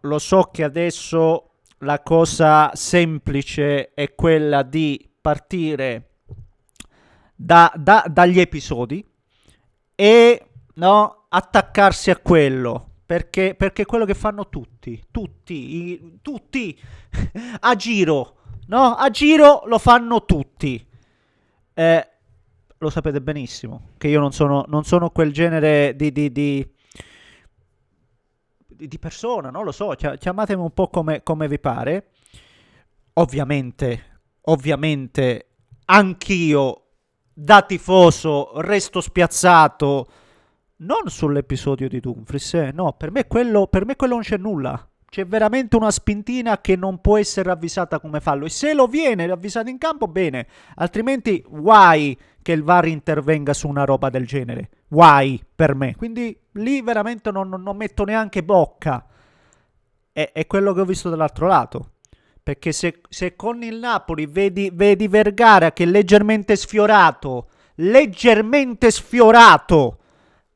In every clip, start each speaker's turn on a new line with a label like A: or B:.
A: lo so che adesso la cosa semplice è quella di partire dagli episodi e no, attaccarsi a quello. Perché è quello che fanno tutti, a giro, no? A giro lo fanno tutti. Eh, lo sapete benissimo che io non sono quel genere di persona, non lo so, chiamatemi un po' come vi pare. Ovviamente, anch'io da tifoso resto spiazzato non sull'episodio di Dumfries, no, per me quello non c'è nulla. C'è veramente una spintina che non può essere ravvisata come fallo. E se lo viene ravvisato in campo, bene. Altrimenti, guai che il VAR intervenga su una roba del genere. Guai per me. Quindi lì veramente non metto neanche bocca. È quello che ho visto dall'altro lato. Perché se con il Napoli vedi Vergara che è leggermente sfiorato,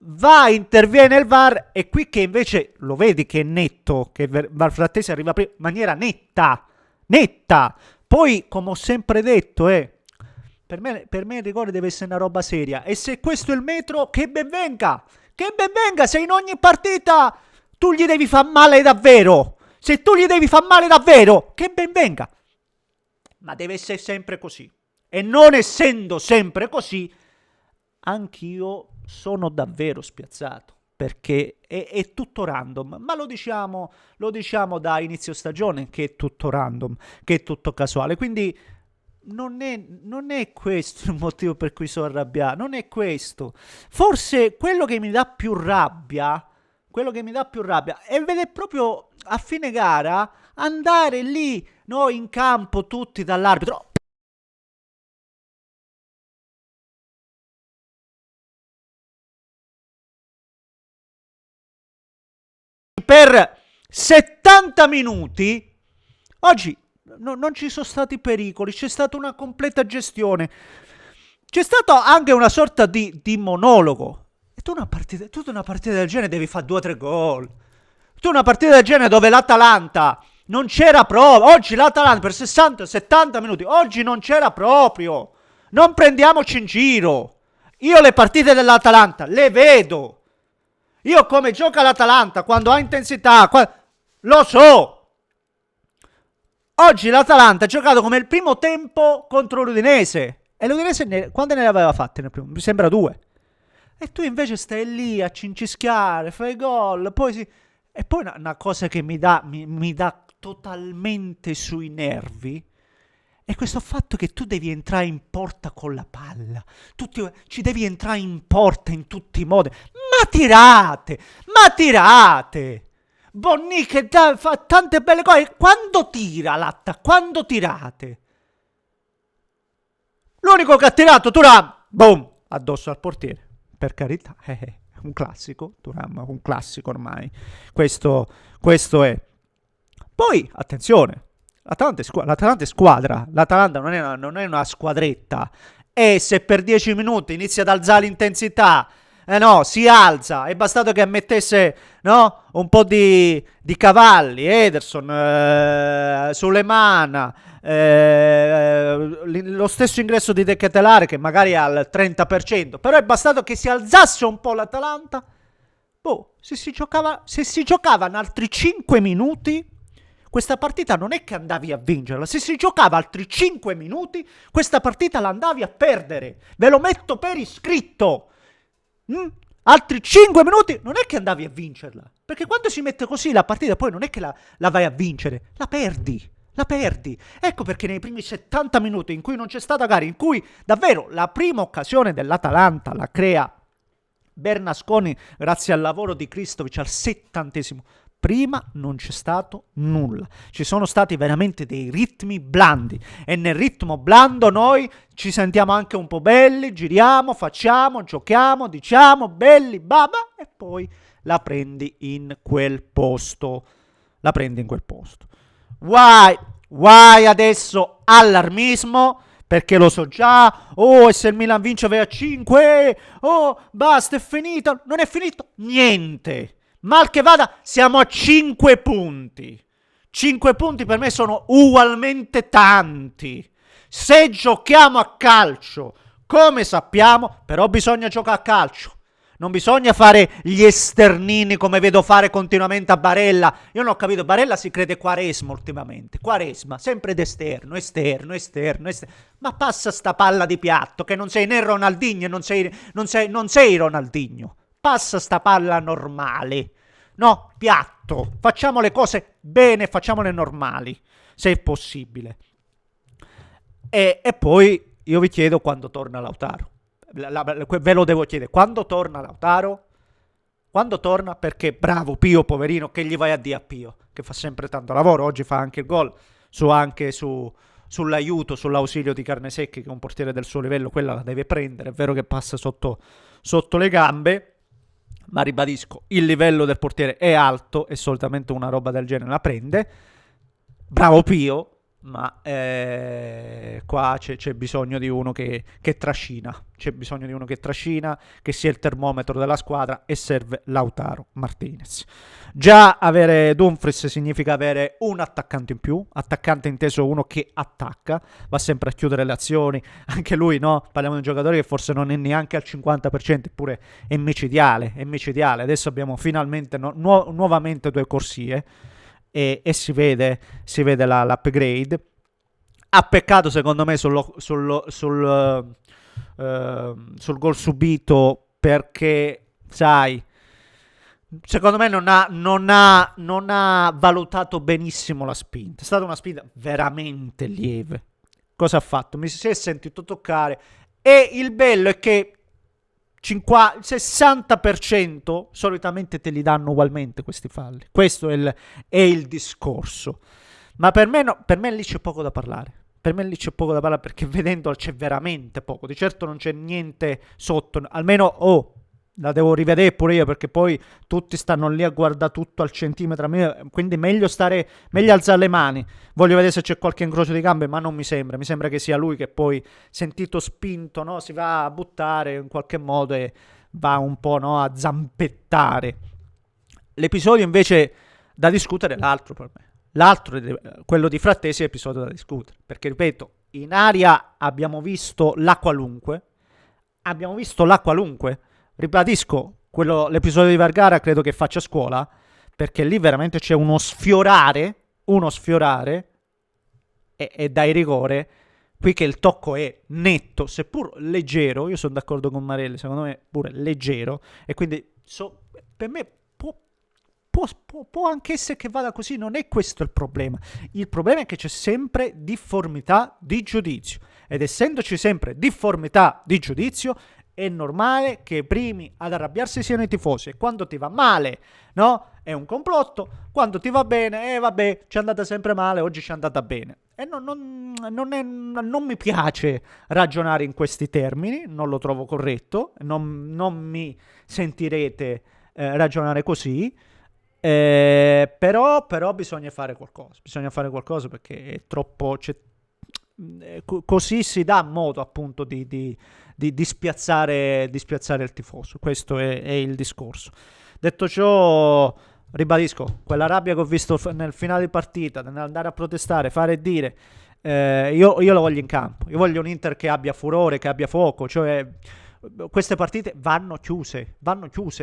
A: va, interviene il VAR e qui che invece lo vedi che è netto, che VAR Frattesi arriva prima in maniera netta. Poi, come ho sempre detto, per me il rigore deve essere una roba seria. E se questo è il metro, che ben venga, se in ogni partita tu gli devi far male davvero. Se tu gli devi far male davvero, che ben venga. Ma deve essere sempre così. E non essendo sempre così, anch'io sono davvero spiazzato. Perché è tutto random. Ma lo diciamo da inizio stagione che è tutto random, che è tutto casuale. Quindi non è questo il motivo per cui sono arrabbiato. Non è questo. Forse quello che mi dà più rabbia è vedere proprio a fine gara andare lì, no, in campo tutti dall'arbitro per 70 minuti. Oggi non ci sono stati pericoli, c'è stata una completa gestione. C'è stato anche una sorta di monologo. E tu una partita del genere devi fare 2 o 3 gol. Tu una partita del genere dove l'Atalanta non c'era proprio. Oggi l'Atalanta per 60-70 minuti. Oggi non c'era proprio. Non prendiamoci in giro. Io le partite dell'Atalanta le vedo. Io come gioca l'Atalanta quando ha intensità. Lo so. Oggi l'Atalanta ha giocato come il primo tempo contro l'Udinese. E l'Udinese quante ne aveva fatte nel primo? Mi sembra 2. E tu invece stai lì a cincischiare, fai gol, poi si... E poi una cosa che mi dà totalmente sui nervi è questo fatto che tu devi entrare in porta con la palla. Ci devi entrare in porta in tutti i modi. Ma tirate! Bonni che fa tante belle cose. Quando tira Latta? Quando tirate? L'unico che ha tirato Turam, boom, addosso al portiere. Per carità, un classico, Turam, un classico ormai. Questo è. Poi, attenzione, l'Atalanta è squadra, l'Atalanta non è una squadretta. E se per 10 minuti inizia ad alzare l'intensità, no, si alza, è bastato che mettesse, no, un po' di cavalli, Ederson, Sulemana, lo stesso ingresso di De Ketelare che magari è al 30%, però è bastato che si alzasse un po' l'Atalanta. Boh, se si giocavano altri 5 minuti, questa partita non è che andavi a vincerla. Se si giocava altri 5 minuti, questa partita la andavi a perdere. Ve lo metto per iscritto. Altri 5 minuti non è che andavi a vincerla. Perché quando si mette così la partita poi non è che la vai a vincere, la perdi. La perdi. Ecco perché nei primi 70 minuti in cui non c'è stata gara, in cui davvero la prima occasione dell'Atalanta la crea Bernasconi grazie al lavoro di Kristovic al 70°. Prima non c'è stato nulla. Ci sono stati veramente dei ritmi blandi. E nel ritmo blando noi ci sentiamo anche un po' belli, giriamo, facciamo, giochiamo, diciamo belli, baba, e poi la prendi in quel posto. Guai adesso allarmismo, perché lo so già, e se il Milan vince vai a 5, basta, è finito. Non è finito niente. Mal che vada, siamo a 5 punti. 5 punti per me sono ugualmente tanti. Se giochiamo a calcio, come sappiamo, però bisogna giocare a calcio. Non bisogna fare gli esternini come vedo fare continuamente a Barella. Io non ho capito, Barella si crede Quaresma ultimamente. Quaresma, sempre d'esterno, esterno, esterno, esterno. Ma passa sta palla di piatto, che non sei né Ronaldinho, non sei Ronaldinho. Passa sta palla normale. No, piatto. Facciamo le cose bene, facciamole normali, se è possibile. E poi io vi chiedo quando torna Lautaro. Ve lo devo chiedere. Quando torna Lautaro? Quando torna? Perché bravo Pio, poverino, che gli vai a dire a Pio? Che fa sempre tanto lavoro. Oggi fa anche il gol. Sull'aiuto, sull'ausilio di Carnesecchi, che è un portiere del suo livello, quella la deve prendere. È vero che passa sotto le gambe. Ma ribadisco, il livello del portiere è alto e solitamente una roba del genere la prende. Bravo Pio. Ma qua c'è bisogno di uno che trascina. C'è bisogno di uno che trascina, che sia il termometro della squadra, e serve Lautaro Martinez. Già avere Dumfries significa avere un attaccante in più. Attaccante inteso uno che attacca, va sempre a chiudere le azioni. Anche lui, no? Parliamo di un giocatore che forse non è neanche al 50%, eppure è micidiale. Adesso abbiamo finalmente nuovamente 2 corsie. E si vede l'upgrade. Ha peccato secondo me sul gol subito, perché sai, secondo me non ha valutato benissimo la spinta. È stata una spinta veramente lieve. Cosa ha fatto? Mi si è sentito toccare, e il bello è che 60% solitamente te li danno ugualmente questi falli. Questo è il discorso. Ma per me lì c'è poco da parlare. Perché vedendolo c'è veramente poco. Di certo non c'è niente sotto. Almeno, la devo rivedere pure io, perché poi tutti stanno lì a guardare tutto al centimetro. Quindi meglio alzare le mani. Voglio vedere se c'è qualche incrocio di gambe, ma non mi sembra. Mi sembra che sia lui che poi, sentito spinto, no, si va a buttare in qualche modo e va un po', no, a zampettare. L'episodio invece da discutere è l'altro per me. Quello di Frattesi, è episodio da discutere. Perché, ripeto, in aria abbiamo visto la qualunque. Ribadisco, l'episodio di Vergara credo che faccia scuola, perché lì veramente c'è uno sfiorare e dai rigore. Qui che il tocco è netto, seppur leggero. Io sono d'accordo con Marelli, secondo me pure leggero, e quindi per me può anche essere che vada così. Non è questo il problema. Il problema è che c'è sempre difformità di giudizio, ed essendoci sempre difformità di giudizio è normale che i primi ad arrabbiarsi siano i tifosi. E quando ti va male, no? È un complotto. Quando ti va bene, vabbè, ci è andata sempre male, oggi ci è andata bene. E non mi piace ragionare in questi termini, non lo trovo corretto, non mi sentirete ragionare così. Però bisogna fare qualcosa, perché è troppo. Così si dà modo appunto di spiazzare il tifoso. Questo è il discorso. Detto ciò, ribadisco, quella rabbia che ho visto nel finale di partita, nell'andare a protestare, fare e dire, io lo voglio in campo. Io voglio un Inter che abbia furore, che abbia fuoco. Cioè, queste partite vanno chiuse.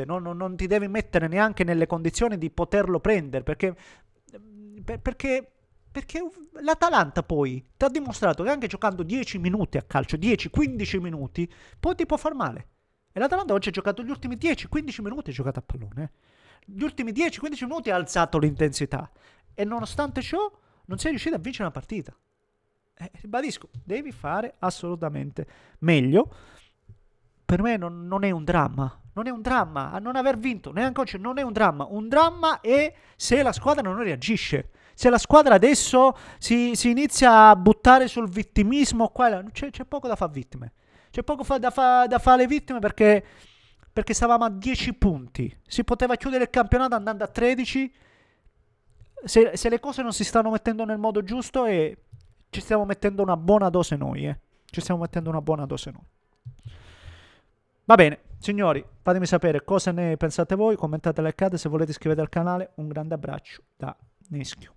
A: Non ti devi mettere neanche nelle condizioni di poterlo prendere, perché l'Atalanta poi ti ha dimostrato che anche giocando 10 minuti a calcio, 10-15 minuti, poi ti può far male. E l'Atalanta oggi ha giocato gli ultimi 10-15 minuti, ha giocato a pallone. Gli ultimi 10-15 minuti ha alzato l'intensità. E nonostante ciò non sei riuscito a vincere una partita. Ribadisco, devi fare assolutamente meglio. Per me non è un dramma. Non è un dramma. A non aver vinto neanche oggi non è un dramma. Un dramma è se la squadra non reagisce. Se la squadra adesso si inizia a buttare sul vittimismo, qua c'è poco da fare vittime. C'è poco da fare le vittime, perché stavamo a 10 punti. Si poteva chiudere il campionato andando a 13. Se le cose non si stanno mettendo nel modo giusto, e ci stiamo mettendo una buona dose noi. Va bene. Signori, fatemi sapere cosa ne pensate voi, commentate, likate, se volete iscrivetevi al canale. Un grande abbraccio da Neschio.